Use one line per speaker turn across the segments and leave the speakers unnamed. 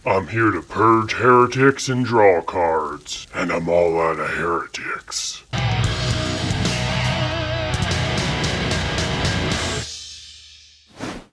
I'm here to purge heretics and draw cards, and I'm all out of heretics.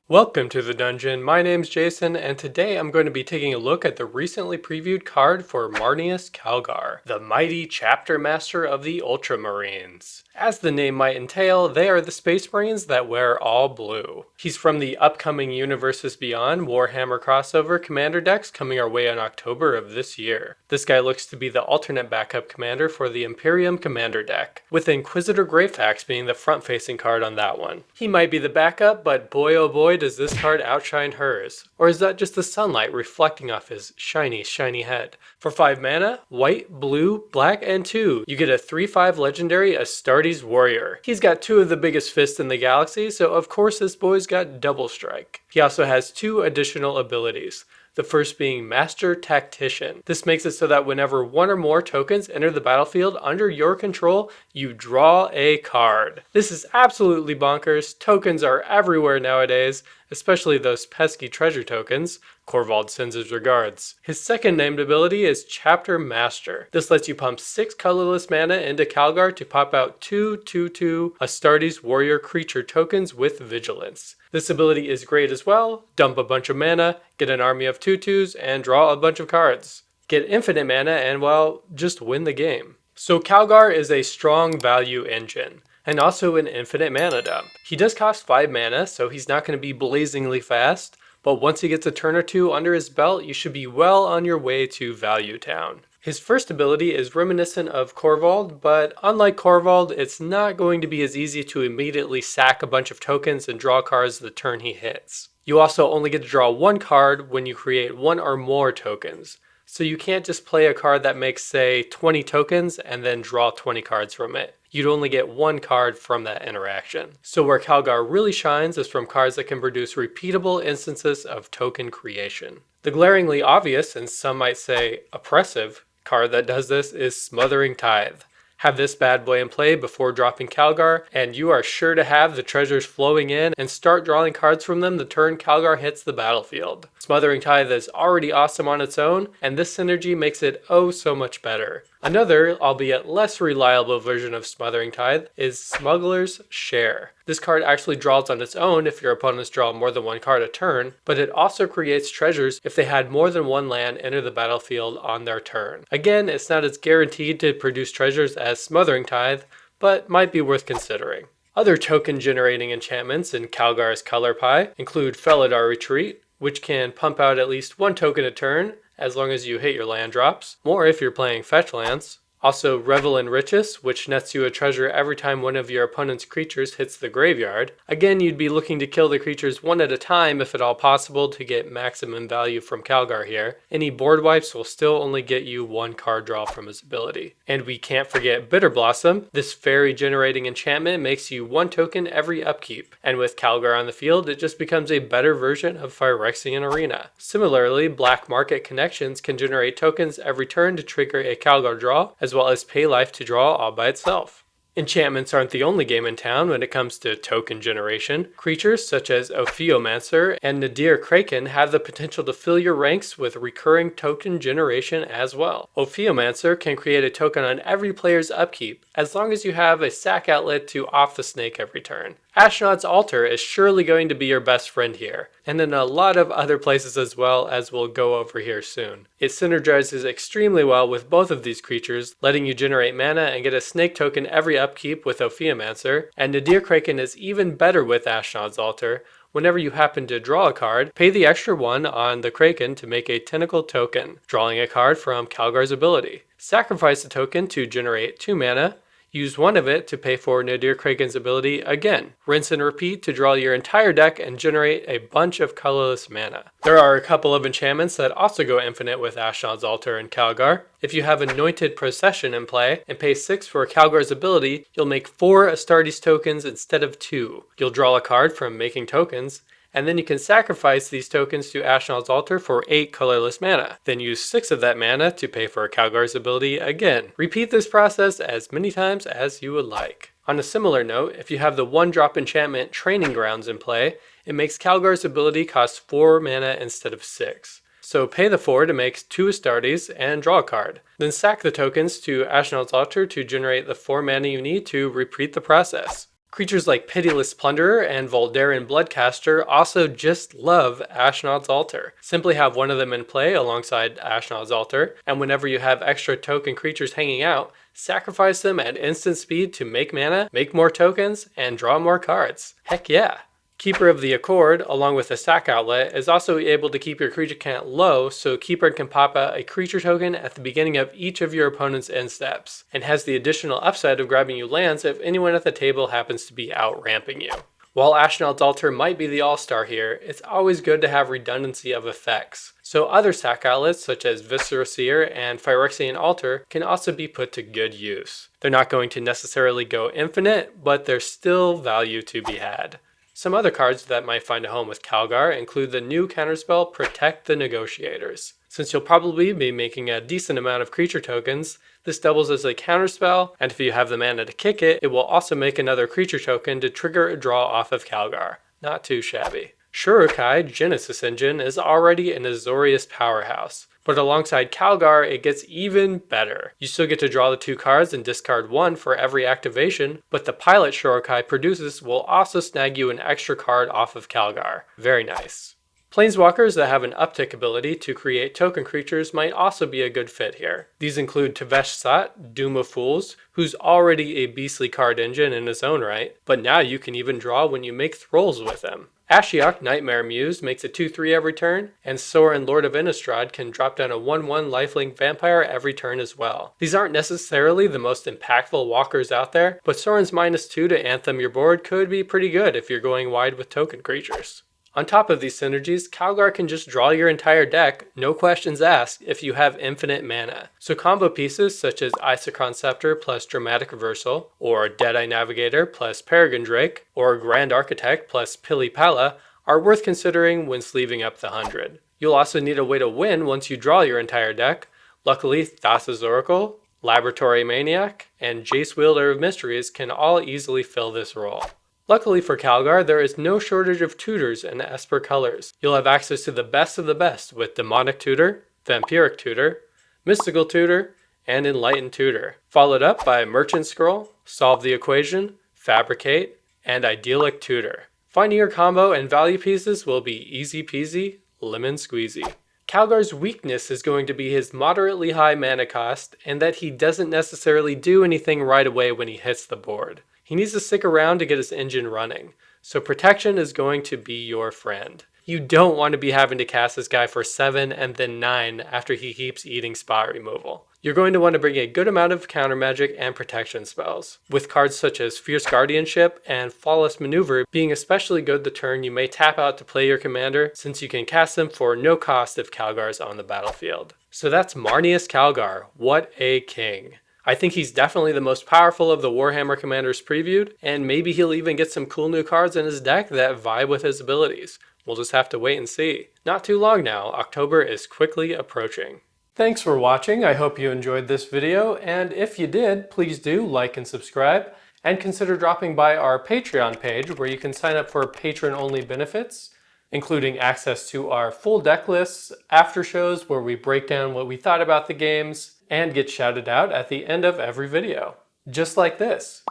Welcome to the dungeon, my name's Jason, and today I'm going to be taking a look at the recently previewed card for Marneus Calgar, the mighty chapter master of the Ultramarines. As the name might entail, they are the Space Marines that wear all blue. He's from the upcoming Universes Beyond Warhammer crossover Commander decks coming our way in October of this year. This guy looks to be the alternate backup commander for the Imperium Commander deck, with Inquisitor Greyfax being the front-facing card on that one. He might be the backup, but boy oh boy does this card outshine hers. Or is that just the sunlight reflecting off his shiny, shiny head? For 5 mana, white, blue, black, and 2, you get a 3/5 legendary Astartes Warrior. He's got 2 of the biggest fists in the galaxy, so of course this boy's got double strike. He also has 2 additional abilities. The first being Master Tactician. This makes it so that whenever 1 or more tokens enter the battlefield under your control, you draw a card. This is absolutely bonkers. Tokens are everywhere nowadays, especially those pesky treasure tokens. Corvald sends his regards. His second named ability is Chapter Master. This lets you pump 6 colorless mana into Calgar to pop out 2/2/2 Astartes Warrior creature tokens with Vigilance. This ability is great as well. Dump a bunch of mana, get an army of 2/2s, and draw a bunch of cards. Get infinite mana and, well, just win the game. So Calgar is a strong value engine, and also an infinite mana dump. He does cost 5 mana, so he's not going to be blazingly fast, but once he gets a turn or 2 under his belt, you should be well on your way to Value Town. His first ability is reminiscent of Corvald, but unlike Corvald, it's not going to be as easy to immediately sack a bunch of tokens and draw cards the turn he hits. You also only get to draw 1 card when you create 1 or more tokens. So you can't just play a card that makes, say, 20 tokens and then draw 20 cards from it. You'd only get 1 card from that interaction. So where Calgar really shines is from cards that can produce repeatable instances of token creation. The glaringly obvious, and some might say oppressive, card that does this is Smothering Tithe. Have this bad boy in play before dropping Calgar, and you are sure to have the treasures flowing in and start drawing cards from them the turn Calgar hits the battlefield. Smothering Tithe is already awesome on its own, and this synergy makes it oh so much better. Another, albeit less reliable version of Smothering Tithe is Smuggler's Share. This card actually draws on its own if your opponents draw more than 1 card a turn, but it also creates treasures if they had more than 1 land enter the battlefield on their turn. Again, it's not as guaranteed to produce treasures as Smothering Tithe, but might be worth considering. Other token generating enchantments in Calgar's color pie include Felidar Retreat, which can pump out at least 1 token a turn, as long as you hit your land drops, more if you're playing fetch lands. Also Revel in Riches, which nets you a treasure every time one of your opponent's creatures hits the graveyard. Again, you'd be looking to kill the creatures 1 at a time if at all possible to get maximum value from Calgar here. Any board wipes will still only get you 1 card draw from his ability. And we can't forget Bitter Blossom. This fairy generating enchantment makes you 1 token every upkeep. And with Calgar on the field, it just becomes a better version of Phyrexian Arena. Similarly, Black Market Connections can generate tokens every turn to trigger a Calgar draw, as well as pay life to draw all by itself. Enchantments aren't the only game in town when it comes to token generation. Creatures such as Ophiomancer and Nadir Kraken have the potential to fill your ranks with recurring token generation as well. Ophiomancer can create a token on every player's upkeep, as long as you have a sack outlet to off the snake every turn. Ashnod's Altar is surely going to be your best friend here, and in a lot of other places as well, as we'll go over here soon. It synergizes extremely well with both of these creatures, letting you generate mana and get a snake token every upkeep with Ophiomancer, and Nadir Kraken is even better with Ashnod's Altar. Whenever you happen to draw a card, pay the extra 1 on the Kraken to make a tentacle token, drawing a card from Calgar's ability. Sacrifice the token to generate 2 mana, use 1 of it to pay for Nadir Kraken's ability again. Rinse and repeat to draw your entire deck and generate a bunch of colorless mana. There are a couple of enchantments that also go infinite with Ashnod's Altar and Calgar. If you have Anointed Procession in play and pay 6 for Calgar's ability, you'll make 4 Astartes tokens instead of 2. You'll draw a card from making tokens, and then you can sacrifice these tokens to Ashnod's Altar for 8 colorless mana. Then use 6 of that mana to pay for Calgar's ability again. Repeat this process as many times as you would like. On a similar note, if you have the 1-drop enchantment Training Grounds in play, it makes Calgar's ability cost 4 mana instead of 6. So pay the 4 to make 2 Astartes and draw a card. Then sack the tokens to Ashnod's Altar to generate the 4 mana you need to repeat the process. Creatures like Pitiless Plunderer and Voldaren Bloodcaster also just love Ashnod's Altar. Simply have one of them in play alongside Ashnod's Altar, and whenever you have extra token creatures hanging out, sacrifice them at instant speed to make mana, make more tokens, and draw more cards. Heck yeah! Keeper of the Accord, along with a sack outlet, is also able to keep your creature count low, so Keeper can pop out a creature token at the beginning of each of your opponent's end steps, and has the additional upside of grabbing you lands if anyone at the table happens to be out-ramping you. While Ashnod's Altar might be the all-star here, it's always good to have redundancy of effects, so other sack outlets such as Viscera Seer and Phyrexian Altar can also be put to good use. They're not going to necessarily go infinite, but there's still value to be had. Some other cards that might find a home with Calgar include the new counterspell Protect the Negotiators. Since you'll probably be making a decent amount of creature tokens, this doubles as a counterspell, and if you have the mana to kick it, it will also make another creature token to trigger a draw off of Calgar. Not too shabby. Shurukai Genesis Engine is already an Azorius powerhouse, but alongside Calgar it gets even better. You still get to draw the 2 cards and discard 1 for every activation, but the pilot Shurukai produces will also snag you an extra card off of Calgar. Very nice. Planeswalkers that have an uptick ability to create token creatures might also be a good fit here. These include Tavesh Sat, Doom of Fools, who's already a beastly card engine in his own right, but now you can even draw when you make thralls with him. Ashiok Nightmare Muse makes a 2/3 every turn, and Sorin Lord of Innistrad can drop down a 1/1 lifelink vampire every turn as well. These aren't necessarily the most impactful walkers out there, but Sorin's -2 to anthem your board could be pretty good if you're going wide with token creatures. On top of these synergies, Calgar can just draw your entire deck, no questions asked, if you have infinite mana. So combo pieces such as Isochron Scepter plus Dramatic Reversal, or Deadeye Navigator plus Peregrine Drake, or Grand Architect plus Pili Pala are worth considering when sleeving up the 100. You'll also need a way to win once you draw your entire deck. Luckily, Thassa's Oracle, Laboratory Maniac, and Jace Wielder of Mysteries can all easily fill this role. Luckily for Calgar, there is no shortage of tutors and Esper colors. You'll have access to the best of the best with Demonic Tutor, Vampiric Tutor, Mystical Tutor, and Enlightened Tutor, followed up by Merchant Scroll, Solve the Equation, Fabricate, and Idyllic Tutor. Finding your combo and value pieces will be easy peasy, lemon squeezy. Calgar's weakness is going to be his moderately high mana cost, and that he doesn't necessarily do anything right away when he hits the board. He needs to stick around to get his engine running, so protection is going to be your friend. You don't want to be having to cast this guy for 7 and then 9 after he keeps eating spot removal. You're going to want to bring a good amount of counter magic and protection spells, with cards such as Fierce Guardianship and Flawless Maneuver being especially good the turn you may tap out to play your commander, since you can cast them for no cost if Calgar is on the battlefield. So that's Marneus Calgar. What a king. I think he's definitely the most powerful of the Warhammer Commanders previewed, and maybe he'll even get some cool new cards in his deck that vibe with his abilities. We'll just have to wait and see. Not too long now, October is quickly approaching. Thanks for watching, I hope you enjoyed this video, and if you did, please do like and subscribe, and consider dropping by our Patreon page where you can sign up for patron-only benefits, including access to our full deck lists, after shows where we break down what we thought about the games, and get shouted out at the end of every video. Just like this.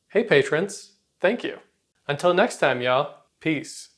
Hey patrons, thank you. Until next time y'all, peace.